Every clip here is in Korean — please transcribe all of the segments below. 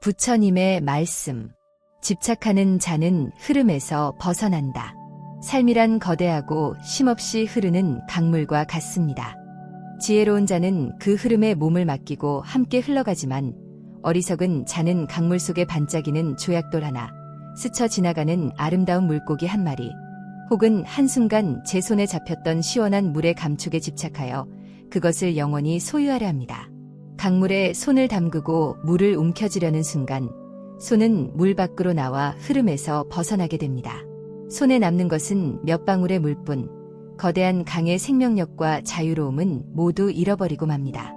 부처님의 말씀. 집착하는 자는 흐름에서 벗어난다. 삶이란 거대하고 쉼없이 흐르는 강물과 같습니다. 지혜로운 자는 그 흐름에 몸을 맡기고 함께 흘러가지만 어리석은 자는 강물 속에 반짝이는 조약돌 하나, 스쳐 지나가는 아름다운 물고기 한 마리, 혹은 한순간 제 손에 잡혔던 시원한 물의 감촉에 집착하여 그것을 영원히 소유하려 합니다. 강물에 손을 담그고 물을 움켜쥐려는 순간 손은 물 밖으로 나와 흐름에서 벗어나게 됩니다. 손에 남는 것은 몇 방울의 물뿐, 거대한 강의 생명력과 자유로움은 모두 잃어버리고 맙니다.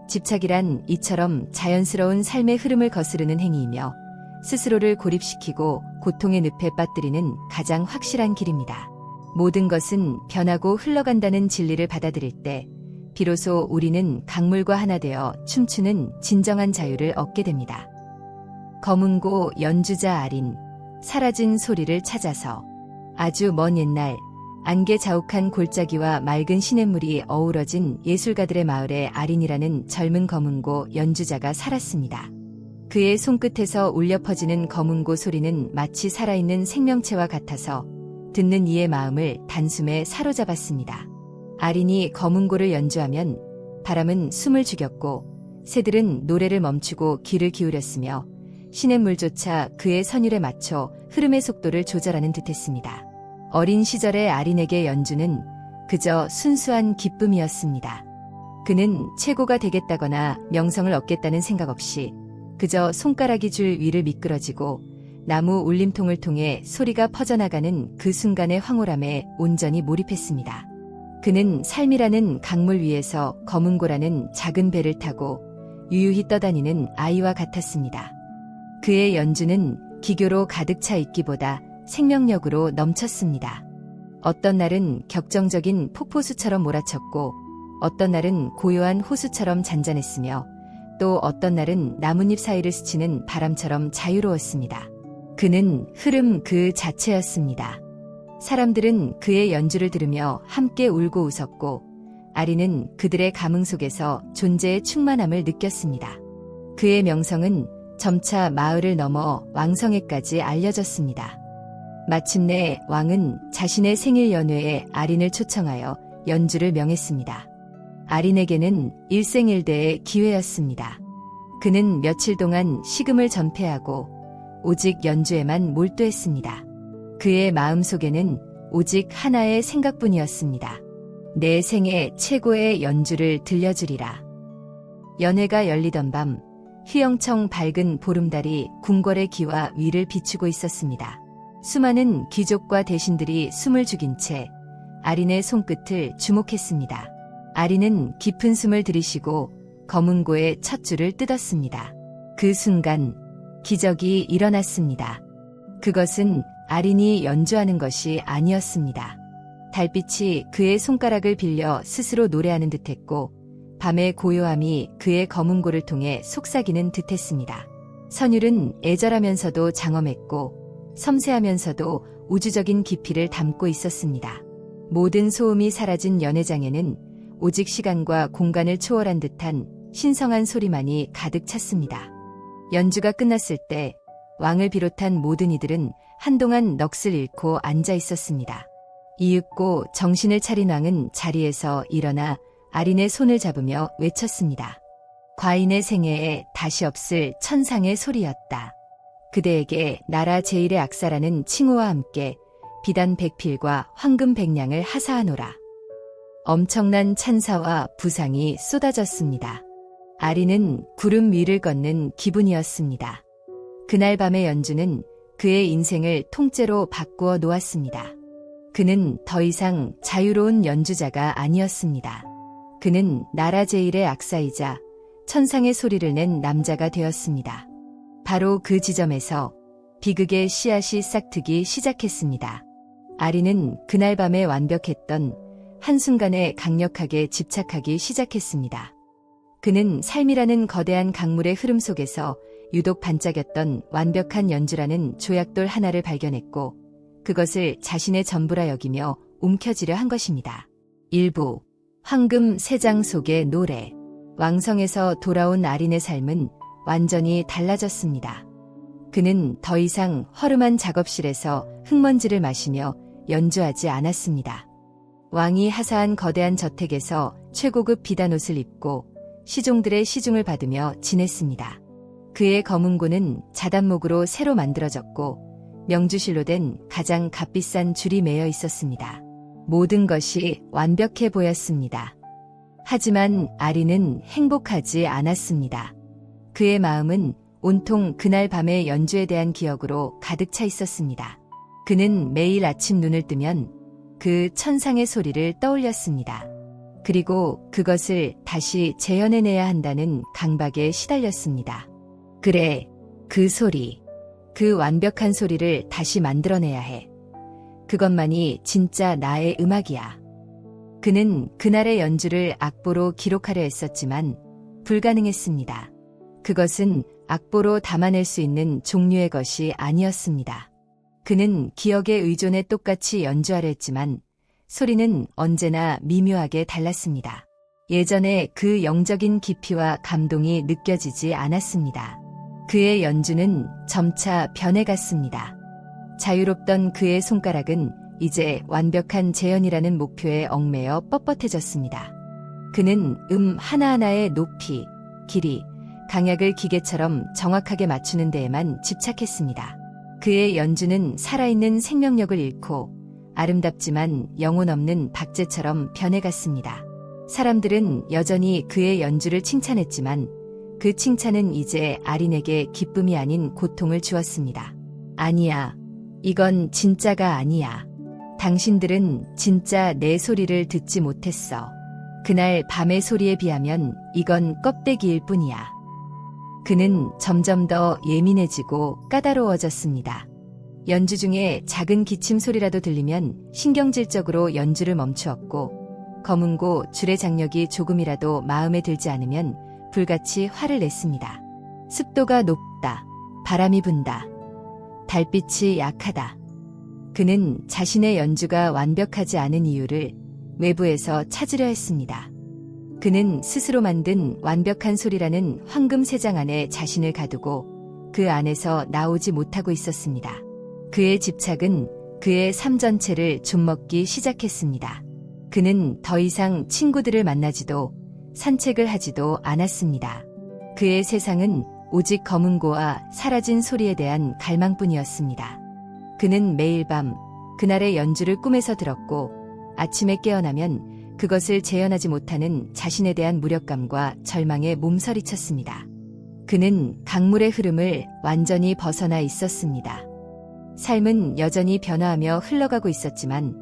집착이란 이처럼 자연스러운 삶의 흐름을 거스르는 행위이며 스스로를 고립시키고 고통의 늪에 빠뜨리는 가장 확실한 길입니다. 모든 것은 변하고 흘러간다는 진리를 받아들일 때 비로소 우리는 강물과 하나 되어 춤추는 진정한 자유를 얻게 됩니다. 검은고 연주자 아린, 사라진 소리를 찾아서. 아주 먼 옛날, 안개 자욱한 골짜기와 맑은 시냇물이 어우러진 예술가들의 마을에 아린이라는 젊은 검은고 연주자가 살았습니다. 그의 손끝에서 울려 퍼지는 검은고 소리는 마치 살아있는 생명체와 같아서 듣는 이의 마음을 단숨에 사로잡았습니다. 아린이 검은고를 연주하면 바람은 숨을 죽였고 새들은 노래를 멈추고 귀를 기울였으며 시냇물조차 그의 선율에 맞춰 흐름의 속도를 조절하는 듯했습니다. 어린 시절의 아린에게 연주는 그저 순수한 기쁨이었습니다. 그는 최고가 되겠다거나 명성을 얻겠다는 생각 없이 그저 손가락이 줄 위를 미끄러지고 나무 울림통을 통해 소리가 퍼져나가는 그 순간의 황홀함에 온전히 몰입했습니다. 그는 삶이라는 강물 위에서 검은고라는 작은 배를 타고 유유히 떠다니는 아이와 같았습니다. 그의 연주는 기교로 가득 차 있기보다 생명력으로 넘쳤습니다. 어떤 날은 격정적인 폭포수처럼 몰아쳤고 어떤 날은 고요한 호수처럼 잔잔했으며 또 어떤 날은 나뭇잎 사이를 스치는 바람처럼 자유로웠습니다. 그는 흐름 그 자체였습니다. 사람들은 그의 연주를 들으며 함께 울고 웃었고 아린은 그들의 감흥 속에서 존재의 충만함을 느꼈습니다. 그의 명성은 점차 마을을 넘어 왕성에까지 알려졌습니다. 마침내 왕은 자신의 생일 연회에 아린을 초청하여 연주를 명했습니다. 아린에게는 일생일대의 기회였습니다. 그는 며칠 동안 식음을 전폐하고 오직 연주에만 몰두했습니다. 그의 마음속에는 오직 하나의 생각뿐이었습니다. 내 생애 최고의 연주를 들려주리라. 연회가 열리던 밤, 휘영청 밝은 보름달이 궁궐의 기와 위를 비추고 있었습니다. 수많은 귀족과 대신들이 숨을 죽인 채 아린의 손끝을 주목했습니다. 아린은 깊은 숨을 들이쉬고 검은고의 첫 줄을 뜯었습니다. 그 순간 기적이 일어났습니다. 그것은 아린이 연주하는 것이 아니었습니다. 달빛이 그의 손가락을 빌려 스스로 노래하는 듯했고 밤의 고요함이 그의 검은고를 통해 속삭이는 듯했습니다. 선율은 애절하면서도 장엄했고 섬세하면서도 우주적인 깊이를 담고 있었습니다. 모든 소음이 사라진 연회장에는 오직 시간과 공간을 초월한 듯한 신성한 소리만이 가득 찼습니다. 연주가 끝났을 때 왕을 비롯한 모든 이들은 한동안 넋을 잃고 앉아 있었습니다. 이윽고 정신을 차린 왕은 자리에서 일어나 아린의 손을 잡으며 외쳤습니다. 과인의 생애에 다시 없을 천상의 소리였다. 그대에게 나라 제1의 악사라는 칭호와 함께 비단 100필과 황금 100냥을 하사하노라. 엄청난 찬사와 부상이 쏟아졌습니다. 아린은 구름 위를 걷는 기분이었습니다. 그날 밤의 연주는 그의 인생을 통째로 바꾸어 놓았습니다. 그는 더 이상 자유로운 연주자가 아니었습니다. 그는 나라 제1의 악사이자 천상의 소리를 낸 남자가 되었습니다. 바로 그 지점에서 비극의 씨앗이 싹트기 시작했습니다. 아린은 그날 밤에 완벽했던 한순간에 강력하게 집착하기 시작했습니다. 그는 삶이라는 거대한 강물의 흐름 속에서 유독 반짝였던 완벽한 연주라는 조약돌 하나를 발견했고 그것을 자신의 전부라 여기며 움켜쥐려 한 것입니다. 일부 황금 세 장 속의 노래. 왕성에서 돌아온 아린의 삶은 완전히 달라졌습니다. 그는 더 이상 허름한 작업실에서 흙먼지를 마시며 연주하지 않았습니다. 왕이 하사한 거대한 저택에서 최고급 비단옷을 입고 시종들의 시중을 받으며 지냈습니다. 그의 검은고는 자단목으로 새로 만들어졌고 명주실로 된 가장 값비싼 줄이 매여 있었습니다. 모든 것이 완벽해 보였습니다. 하지만 아리는 행복하지 않았습니다. 그의 마음은 온통 그날 밤의 연주에 대한 기억으로 가득 차 있었습니다. 그는 매일 아침 눈을 뜨면 그 천상의 소리를 떠올렸습니다. 그리고 그것을 다시 재현해내야 한다는 강박에 시달렸습니다. 그래, 그 소리, 그 완벽한 소리를 다시 만들어내야 해. 그것만이 진짜 나의 음악이야. 그는 그날의 연주를 악보로 기록하려 했었지만 불가능했습니다. 그것은 악보로 담아낼 수 있는 종류의 것이 아니었습니다. 그는 기억에 의존해 똑같이 연주하려 했지만 소리는 언제나 미묘하게 달랐습니다. 예전에 그 영적인 깊이와 감동이 느껴지지 않았습니다. 그의 연주는 점차 변해갔습니다. 자유롭던 그의 손가락은 이제 완벽한 재현이라는 목표에 얽매여 뻣뻣해졌습니다. 그는 하나하나의 높이, 길이, 강약을 기계처럼 정확하게 맞추는 데에만 집착했습니다. 그의 연주는 살아있는 생명력을 잃고 아름답지만 영혼 없는 박제처럼 변해갔습니다. 사람들은 여전히 그의 연주를 칭찬했지만 그 칭찬은 이제 아린에게 기쁨이 아닌 고통을 주었습니다. 아니야. 이건 진짜가 아니야. 당신들은 진짜 내 소리를 듣지 못했어. 그날 밤의 소리에 비하면 이건 껍데기일 뿐이야. 그는 점점 더 예민해지고 까다로워졌습니다. 연주 중에 작은 기침 소리라도 들리면 신경질적으로 연주를 멈추었고 검은고 줄의 장력이 조금이라도 마음에 들지 않으면 불같이 화를 냈습니다. 습도가 높다. 바람이 분다. 달빛이 약하다. 그는 자신의 연주가 완벽하지 않은 이유를 외부에서 찾으려 했습니다. 그는 스스로 만든 완벽한 소리라는 황금 세장 안에 자신을 가두고 그 안에서 나오지 못하고 있었습니다. 그의 집착은 그의 삶 전체를 좀먹기 시작했습니다. 그는 더 이상 친구들을 만나지도 산책을 하지도 않았습니다. 그의 세상은 오직 검은고와 사라진 소리에 대한 갈망뿐이었습니다. 그는 매일 밤 그날의 연주를 꿈에서 들었고 아침에 깨어나면 그것을 재현하지 못하는 자신에 대한 무력감과 절망에 몸서리쳤습니다. 그는 강물의 흐름을 완전히 벗어나 있었습니다. 삶은 여전히 변화하며 흘러가고 있었지만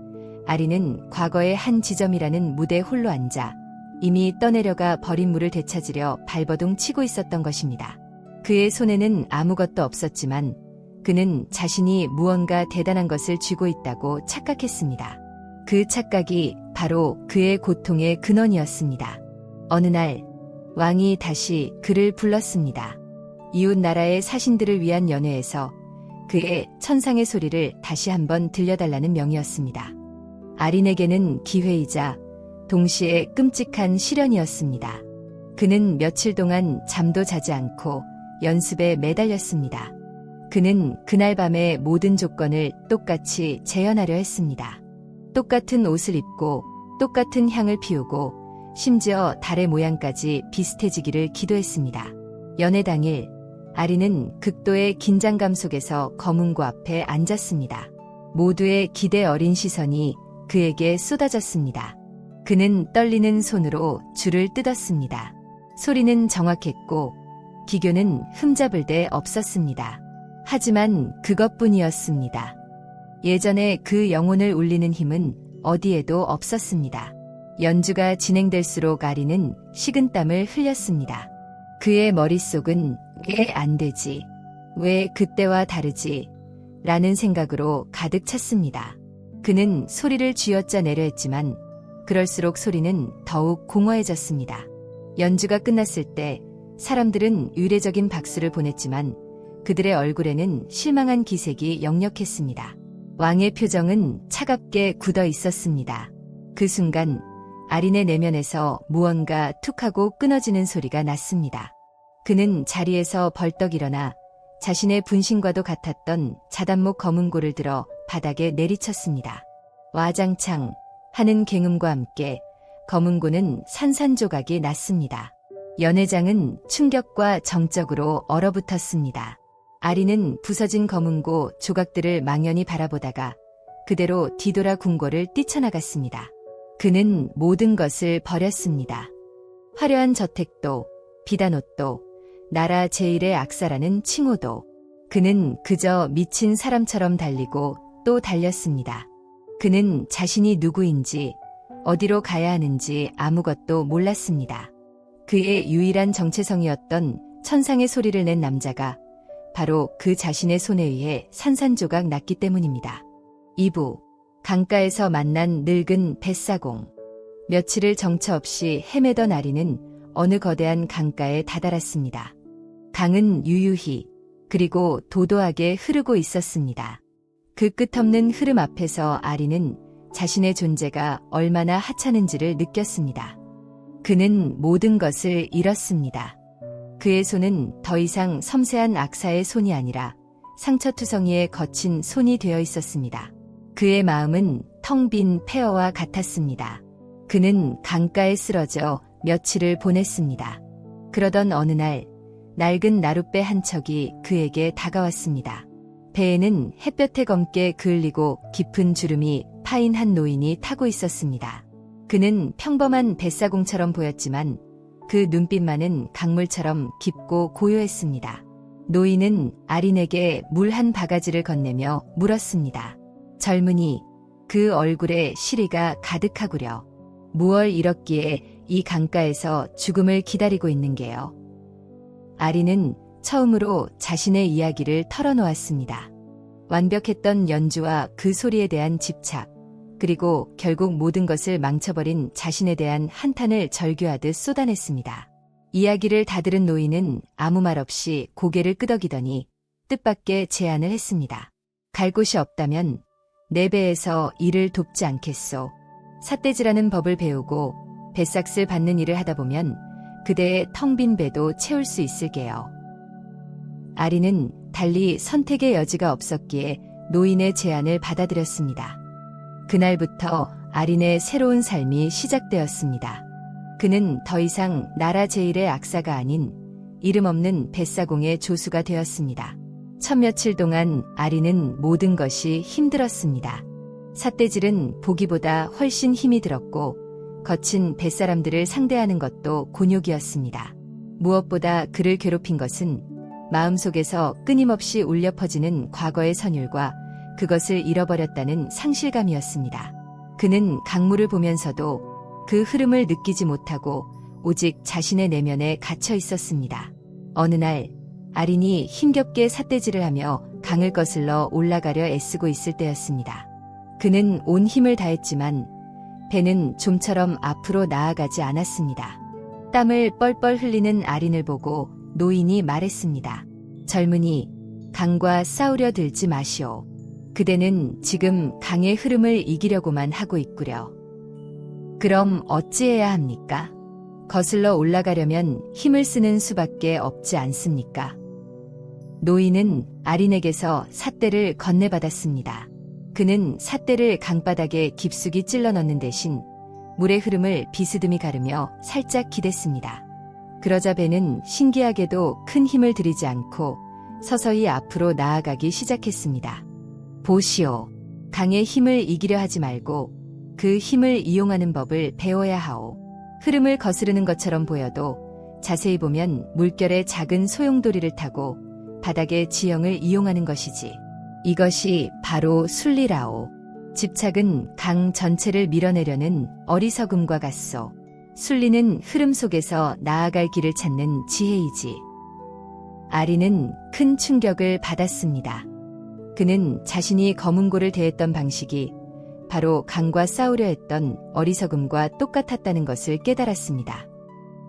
아리는 과거의 한 지점이라는 무대에 홀로 앉아 이미 떠내려가 버린 물을 되찾으려 발버둥 치고 있었던 것입니다. 그의 손에는 아무것도 없었지만 그는 자신이 무언가 대단한 것을 쥐고 있다고 착각했습니다. 그 착각이 바로 그의 고통의 근원이었습니다. 어느 날 왕이 다시 그를 불렀습니다. 이웃 나라의 사신들을 위한 연회에서 그의 천상의 소리를 다시 한번 들려달라는 명이었습니다. 아린에게는 기회이자 동시에 끔찍한 시련이었습니다. 그는 며칠 동안 잠도 자지 않고 연습에 매달렸습니다. 그는 그날 밤의 모든 조건을 똑같이 재현하려 했습니다. 똑같은 옷을 입고 똑같은 향을 피우고 심지어 달의 모양까지 비슷해지기를 기도했습니다. 연회 당일 아리는 극도의 긴장감 속에서 검은고 앞에 앉았습니다. 모두의 기대 어린 시선이 그에게 쏟아졌습니다. 그는 떨리는 손으로 줄을 뜯었습니다. 소리는 정확했고 기교는 흠잡을 데 없었습니다. 하지만 그것뿐이었습니다. 예전에 그 영혼을 울리는 힘은 어디에도 없었습니다. 연주가 진행될수록 아리는 식은땀을 흘렸습니다. 그의 머릿속은 왜 안 되지? 왜 그때와 다르지? 라는 생각으로 가득 찼습니다. 그는 소리를 쥐어짜내려 했지만 그럴수록 소리는 더욱 공허해졌습니다. 연주가 끝났을 때 사람들은 의례적인 박수를 보냈지만 그들의 얼굴에는 실망한 기색이 역력했습니다. 왕의 표정은 차갑게 굳어 있었습니다. 그 순간 아린의 내면에서 무언가 툭하고 끊어지는 소리가 났습니다. 그는 자리에서 벌떡 일어나 자신의 분신과도 같았던 자단목 검은고를 들어 바닥에 내리쳤습니다. 와장창 하는 굉음과 함께 검은고는 산산조각이 났습니다. 연회장은 충격과 정적으로 얼어붙었습니다. 아리는 부서진 검은고 조각들을 망연히 바라보다가 그대로 뒤돌아 궁궐을 뛰쳐나갔습니다. 그는 모든 것을 버렸습니다. 화려한 저택도, 비단 옷도, 나라 제1의 악사라는 칭호도. 그는 그저 미친 사람처럼 달리고 또 달렸습니다. 그는 자신이 누구인지, 어디로 가야 하는지 아무것도 몰랐습니다. 그의 유일한 정체성이었던 천상의 소리를 낸 남자가 바로 그 자신의 손에 의해 산산조각 났기 때문입니다. 2부 강가에서 만난 늙은 뱃사공. 며칠을 정처 없이 헤매던 아리는 어느 거대한 강가에 다다랐습니다. 강은 유유히 그리고 도도하게 흐르고 있었습니다. 그 끝없는 흐름 앞에서 아리는 자신의 존재가 얼마나 하찮은지를 느꼈습니다. 그는 모든 것을 잃었습니다. 그의 손은 더 이상 섬세한 악사의 손이 아니라 상처투성이의 거친 손이 되어 있었습니다. 그의 마음은 텅 빈 폐허와 같았습니다. 그는 강가에 쓰러져 며칠을 보냈습니다. 그러던 어느 날 낡은 나룻배 한 척이 그에게 다가왔습니다. 배에는 햇볕에 검게 그을리고 깊은 주름이 파인 한 노인이 타고 있었습니다. 그는 평범한 뱃사공처럼 보였지만 그 눈빛만은 강물처럼 깊고 고요했습니다. 노인은 아린에게 물 한 바가지를 건네며 물었습니다. 젊은이, 그 얼굴에 시리가 가득하구려. 무얼 잃었기에 이 강가에서 죽음을 기다리고 있는 게요. 아린은 처음으로 자신의 이야기를 털어놓았습니다. 완벽했던 연주와 그 소리에 대한 집착, 그리고 결국 모든 것을 망쳐버린 자신에 대한 한탄을 절규하듯 쏟아냈습니다. 이야기를 다 들은 노인은 아무 말 없이 고개를 끄덕이더니 뜻밖의 제안을 했습니다. 갈 곳이 없다면 내 배에서 일을 돕지 않겠소. 삿대질하는 법을 배우고 뱃삭슬 받는 일을 하다 보면 그대의 텅 빈 배도 채울 수 있을게요. 아리는 달리 선택의 여지가 없었기에 노인의 제안을 받아들였습니다. 그날부터 아린의 새로운 삶이 시작되었습니다. 그는 더 이상 나라 제1의 악사가 아닌 이름 없는 뱃사공의 조수가 되었습니다. 첫 며칠 동안 아린은 모든 것이 힘들었습니다. 삿대질은 보기보다 훨씬 힘이 들었고 거친 뱃사람들을 상대하는 것도 곤욕이었습니다. 무엇보다 그를 괴롭힌 것은 마음속에서 끊임없이 울려 퍼지는 과거의 선율과 그것을 잃어버렸다는 상실감이었습니다. 그는 강물을 보면서도 그 흐름을 느끼지 못하고 오직 자신의 내면에 갇혀 있었습니다. 어느 날 아린이 힘겹게 삿대질을 하며 강을 거슬러 올라가려 애쓰고 있을 때였습니다. 그는 온 힘을 다했지만 배는 좀처럼 앞으로 나아가지 않았습니다. 땀을 뻘뻘 흘리는 아린을 보고 노인이 말했습니다. 젊은이, 강과 싸우려 들지 마시오. 그대는 지금 강의 흐름을 이기려고만 하고 있구려. 그럼 어찌해야 합니까? 거슬러 올라가려면 힘을 쓰는 수밖에 없지 않습니까? 노인은 아린에게서 삿대를 건네받았습니다. 그는 삿대를 강바닥에 깊숙이 찔러 넣는 대신 물의 흐름을 비스듬히 가르며 살짝 기댔습니다. 그러자 배는 신기하게도 큰 힘을 들이지 않고 서서히 앞으로 나아가기 시작했습니다. 보시오. 강의 힘을 이기려 하지 말고 그 힘을 이용하는 법을 배워야 하오. 흐름을 거스르는 것처럼 보여도 자세히 보면 물결의 작은 소용돌이를 타고 바닥의 지형을 이용하는 것이지. 이것이 바로 순리라오. 집착은 강 전체를 밀어내려는 어리석음과 같소. 순리는 흐름 속에서 나아갈 길을 찾는 지혜이지. 아린은 큰 충격을 받았습니다. 그는 자신이 검은고를 대했던 방식이 바로 강과 싸우려 했던 어리석음과 똑같았다는 것을 깨달았습니다.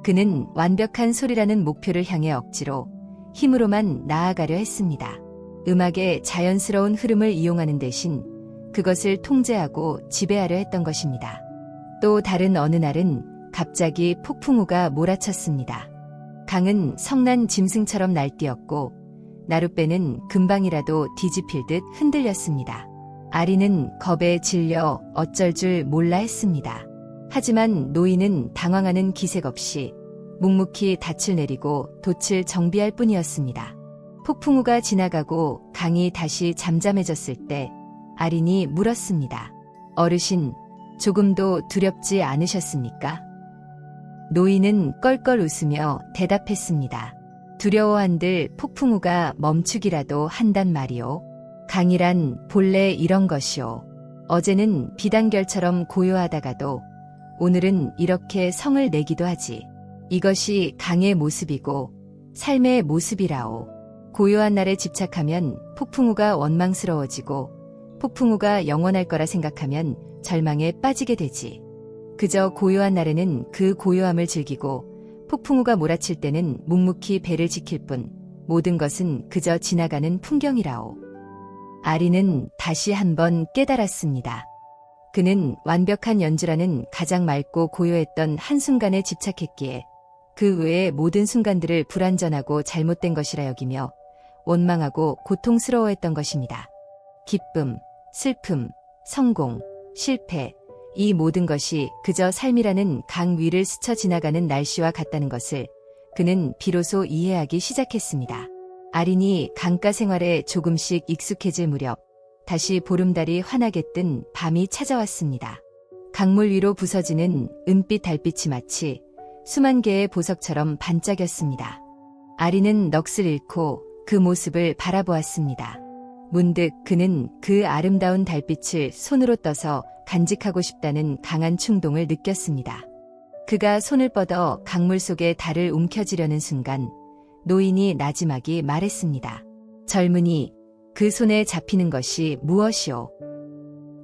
그는 완벽한 소리라는 목표를 향해 억지로 힘으로만 나아가려 했습니다. 음악의 자연스러운 흐름을 이용하는 대신 그것을 통제하고 지배하려 했던 것입니다. 또 다른 어느 날은 갑자기 폭풍우가 몰아쳤습니다. 강은 성난 짐승처럼 날뛰었고 나룻배는 금방이라도 뒤집힐 듯 흔들렸습니다. 아리는 겁에 질려 어쩔 줄 몰라 했습니다. 하지만 노인은 당황하는 기색 없이 묵묵히 닻을 내리고 돛을 정비할 뿐이었습니다. 폭풍우가 지나가고 강이 다시 잠잠해졌을 때 아린이 물었습니다. 어르신, 조금도 두렵지 않으셨습니까? 노인은 껄껄 웃으며 대답했습니다. 두려워한들 폭풍우가 멈추기라도 한단 말이오. 강이란 본래 이런 것이오. 어제는 비단결처럼 고요하다가도 오늘은 이렇게 성을 내기도 하지. 이것이 강의 모습이고 삶의 모습이라오. 고요한 날에 집착하면 폭풍우가 원망스러워지고 폭풍우가 영원할 거라 생각하면 절망에 빠지게 되지. 그저 고요한 날에는 그 고요함을 즐기고 폭풍우가 몰아칠 때는 묵묵히 배를 지킬 뿐 모든 것은 그저 지나가는 풍경이라오. 아리는 다시 한번 깨달았습니다. 그는 완벽한 연주라는 가장 맑고 고요했던 한순간에 집착했기에 그 외의 모든 순간들을 불완전하고 잘못된 것이라 여기며 원망하고 고통스러워했던 것입니다. 기쁨, 슬픔, 성공, 실패, 이 모든 것이 그저 삶이라는 강 위를 스쳐 지나가는 날씨와 같다는 것을 그는 비로소 이해하기 시작했습니다. 아린이 강가 생활에 조금씩 익숙해질 무렵 다시 보름달이 환하게 뜬 밤이 찾아왔습니다. 강물 위로 부서지는 은빛 달빛이 마치 수만 개의 보석처럼 반짝였습니다. 아린은 넋을 잃고 그 모습을 바라보았습니다. 문득 그는 그 아름다운 달빛을 손으로 떠서 간직하고 싶다는 강한 충동을 느꼈습니다. 그가 손을 뻗어 강물 속에 달을 움켜쥐려는 순간 노인이 나지막이 말했습니다. 젊은이, 그 손에 잡히는 것이 무엇이오?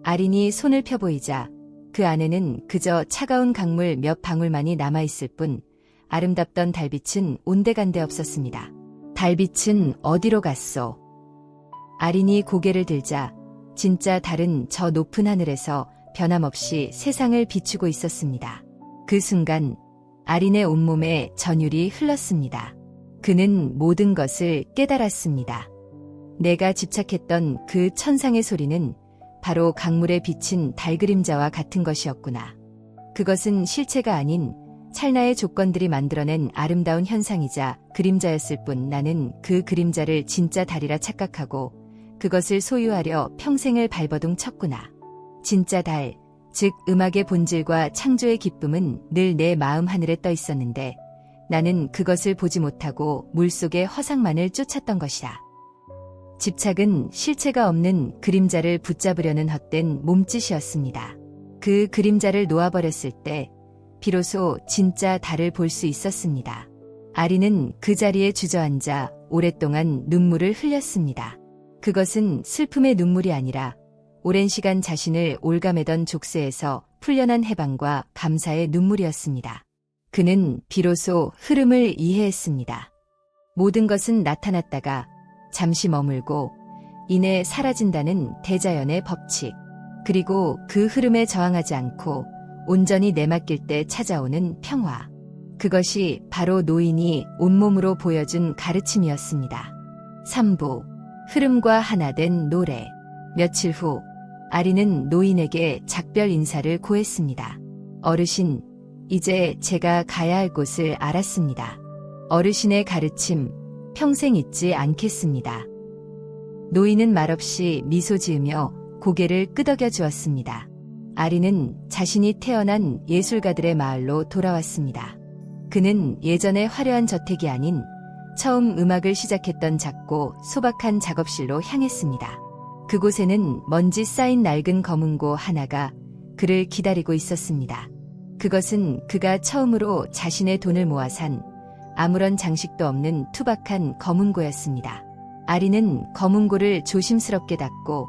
아린이 손을 펴보이자 그 안에는 그저 차가운 강물 몇 방울만이 남아있을 뿐 아름답던 달빛은 온데간데 없었습니다. 달빛은 어디로 갔소? 아린이 고개를 들자 진짜 달은 저 높은 하늘에서 변함없이 세상을 비추고 있었습니다. 그 순간 아린의 온몸에 전율이 흘렀습니다. 그는 모든 것을 깨달았습니다. 내가 집착했던 그 천상의 소리는 바로 강물에 비친 달 그림자와 같은 것이었구나. 그것은 실체가 아닌 찰나의 조건들이 만들어낸 아름다운 현상이자 그림자였을 뿐 나는 그 그림자를 진짜 달이라 착각하고 그것을 소유하려 평생을 발버둥 쳤구나. 진짜 달, 즉 음악의 본질과 창조의 기쁨은 늘 내 마음 하늘에 떠 있었는데 나는 그것을 보지 못하고 물속의 허상만을 쫓았던 것이다. 집착은 실체가 없는 그림자를 붙잡으려는 헛된 몸짓이었습니다. 그 그림자를 놓아버렸을 때 비로소 진짜 달을 볼 수 있었습니다. 아리는 그 자리에 주저앉아 오랫동안 눈물을 흘렸습니다. 그것은 슬픔의 눈물이 아니라 오랜 시간 자신을 올가매던 족쇄에서 풀려난 해방과 감사의 눈물이었습니다. 그는 비로소 흐름을 이해했습니다. 모든 것은 나타났다가 잠시 머물고 이내 사라진다는 대자연의 법칙, 그리고 그 흐름에 저항하지 않고 온전히 내맡길 때 찾아오는 평화. 그것이 바로 노인이 온몸으로 보여준 가르침이었습니다. 3부, 흐름과 하나 된 노래. 며칠 후 아리는 노인에게 작별 인사를 고했습니다. 어르신, 이제 제가 가야 할 곳을 알았습니다. 어르신의 가르침 평생 잊지 않겠습니다. 노인은 말없이 미소 지으며 고개를 끄덕여 주었습니다. 아리는 자신이 태어난 예술가들의 마을로 돌아왔습니다. 그는 예전의 화려한 저택이 아닌 처음 음악을 시작했던 작고 소박한 작업실로 향했습니다. 그곳에는 먼지 쌓인 낡은 검은고 하나가 그를 기다리고 있었습니다. 그것은 그가 처음으로 자신의 돈을 모아 산 아무런 장식도 없는 투박한 검은고였습니다. 아리는 검은고를 조심스럽게 닫고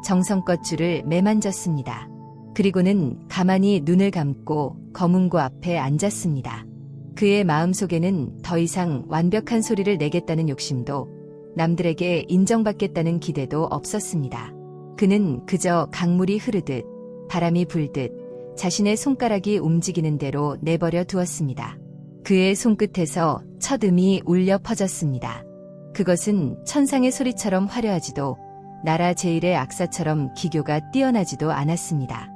정성껏 줄을 매만졌습니다. 그리고는 가만히 눈을 감고 검은고 앞에 앉았습니다. 그의 마음속에는 더 이상 완벽한 소리를 내겠다는 욕심도 남들에게 인정받겠다는 기대도 없었습니다. 그는 그저 강물이 흐르듯 바람이 불듯 자신의 손가락이 움직이는 대로 내버려 두었습니다. 그의 손끝에서 첫 음이 울려 퍼졌습니다. 그것은 천상의 소리처럼 화려하지도 나라 제일의 악사처럼 기교가 뛰어나지도 않았습니다.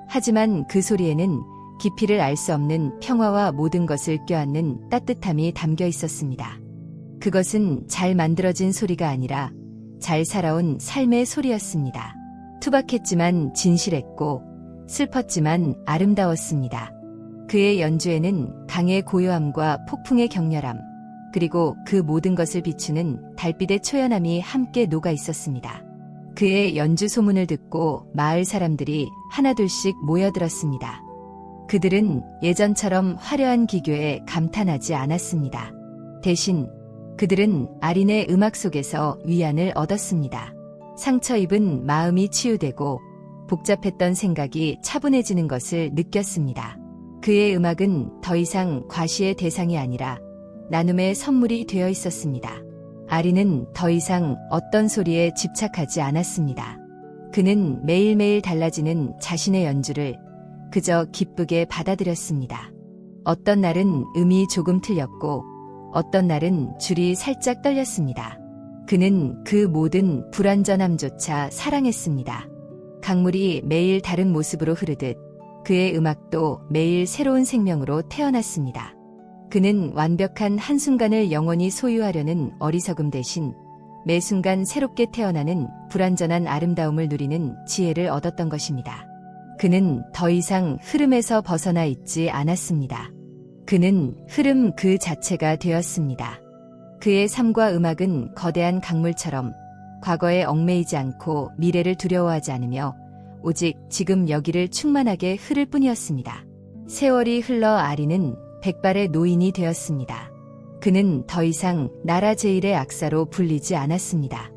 하지만 그 소리에는 깊이를 알 수 없는 평화와 모든 것을 껴안는 따뜻함이 담겨 있었습니다. 그것은 잘 만들어진 소리가 아니라 잘 살아온 삶의 소리였습니다. 투박했지만 진실했고 슬펐지만 아름다웠습니다. 그의 연주에는 강의 고요함과 폭풍의 격렬함, 그리고 그 모든 것을 비추는 달빛의 초연함이 함께 녹아 있었습니다. 그의 연주 소문을 듣고 마을 사람들이 하나둘씩 모여들었습니다. 그들은 예전처럼 화려한 기교에 감탄하지 않았습니다. 대신 그들은 아린의 음악 속에서 위안을 얻었습니다. 상처 입은 마음이 치유되고 복잡했던 생각이 차분해지는 것을 느꼈습니다. 그의 음악은 더 이상 과시의 대상이 아니라 나눔의 선물이 되어 있었습니다. 아린은 더 이상 어떤 소리에 집착하지 않았습니다. 그는 매일매일 달라지는 자신의 연주를 그저 기쁘게 받아들였습니다. 어떤 날은 음이 조금 틀렸고 어떤 날은 줄이 살짝 떨렸습니다. 그는 그 모든 불완전함조차 사랑했습니다. 강물이 매일 다른 모습으로 흐르듯 그의 음악도 매일 새로운 생명으로 태어났습니다. 그는 완벽한 한순간을 영원히 소유하려는 어리석음 대신 매 순간 새롭게 태어나는 불완전한 아름다움을 누리는 지혜를 얻었던 것입니다. 그는 더 이상 흐름에서 벗어나 있지 않았습니다. 그는 흐름 그 자체가 되었습니다. 그의 삶과 음악은 거대한 강물처럼 과거에 얽매이지 않고 미래를 두려워하지 않으며 오직 지금 여기를 충만하게 흐를 뿐이었습니다. 세월이 흘러 아린은 백발의 노인이 되었습니다. 그는 더 이상 나라 제일의 악사로 불리지 않았습니다.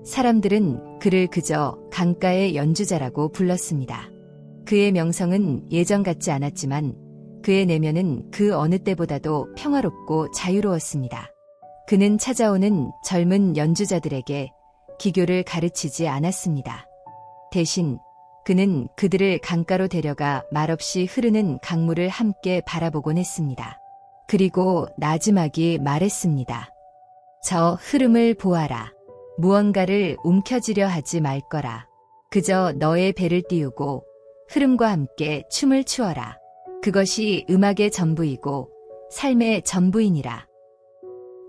사람들은 그를 그저 강가의 연주자라고 불렀습니다. 그의 명성은 예전 같지 않았지만 그의 내면은 그 어느 때보다도 평화롭고 자유로웠습니다. 그는 찾아오는 젊은 연주자들에게 기교를 가르치지 않았습니다. 대신 그는 그들을 강가로 데려가 말없이 흐르는 강물을 함께 바라보곤 했습니다. 그리고 나지막이 말했습니다. 저 흐름을 보아라. 무언가를 움켜쥐려 하지 말거라. 그저 너의 배를 띄우고 흐름과 함께 춤을 추어라. 그것이 음악의 전부이고 삶의 전부이니라.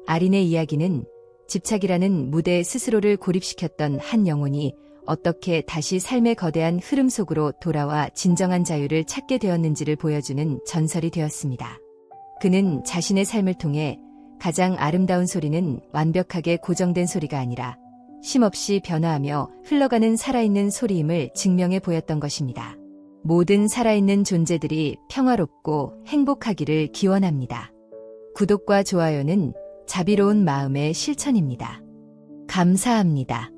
아린의 이야기는 집착이라는 무대에 스스로를 고립시켰던 한 영혼이 어떻게 다시 삶의 거대한 흐름 속으로 돌아와 진정한 자유를 찾게 되었는지를 보여주는 전설이 되었습니다. 그는 자신의 삶을 통해 가장 아름다운 소리는 완벽하게 고정된 소리가 아니라 쉼없이 변화하며 흘러가는 살아있는 소리임을 증명해 보였던 것입니다. 모든 살아있는 존재들이 평화롭고 행복하기를 기원합니다. 구독과 좋아요는 자비로운 마음의 실천입니다. 감사합니다.